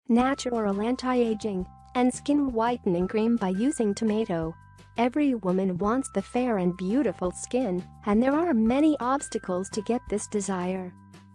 Natural anti-aging and skin whitening cream by using tomato. Every woman wants the fair and beautiful skin, and there are many obstacles to get this desire.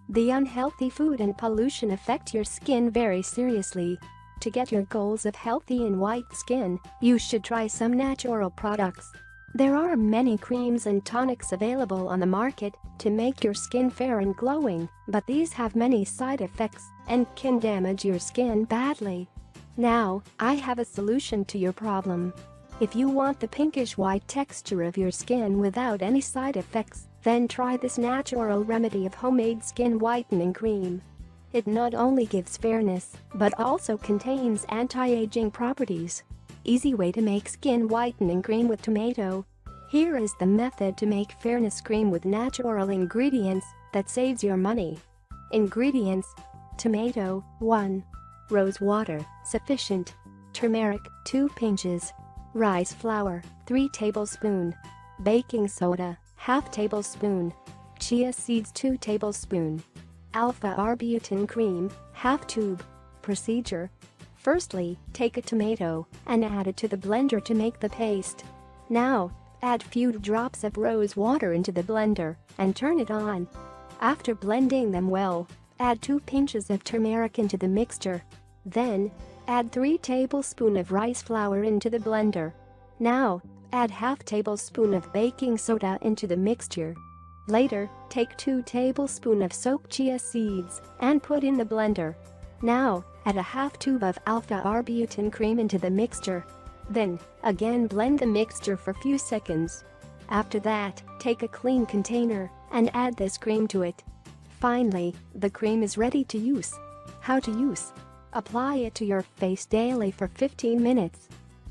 The unhealthy food and pollution affect your skin very seriously. To get your goals of healthy and white skin, you should try some natural products. There are many creams and tonics available on the market to make your skin fair and glowing, but these have many side effects and can damage your skin badly. Now, I have a solution to your problem. If you want the pinkish white texture of your skin without any side effects, then try this natural remedy of homemade skin whitening cream. It not only gives fairness, but also contains anti-aging properties. Easy way to make skin whitening cream with tomato. Here is the method to make fairness cream with natural ingredients that saves your money. Ingredients: tomato, 1. Rose water, sufficient. Turmeric, 2 pinches. Rice flour, 3 tablespoons. Baking soda, ½ tablespoon. Chia seeds, 2 tablespoons. Alpha-arbutin cream, ½ tube. Procedure: firstly, take a tomato and add it to the blender to make the paste. Now, add few drops of rose water into the blender and turn it on. After blending them well, add 2 pinches of turmeric into the mixture. Then, add 3 tablespoons of rice flour into the blender. Now, add ½ tablespoon of baking soda into the mixture. Later, take 2 tablespoons of soaked chia seeds and put in the blender. Now, add a ½ tube of alpha-arbutin cream into the mixture. Then, again blend the mixture for few seconds. After that, take a clean container and add this cream to it. Finally, the cream is ready to use. How to use? Apply it to your face daily for 15 minutes.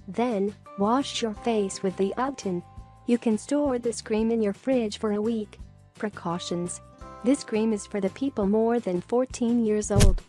Then, wash your face with the button. You can store this cream in your fridge for a week. Precautions: this cream is for the people more than 14 years old.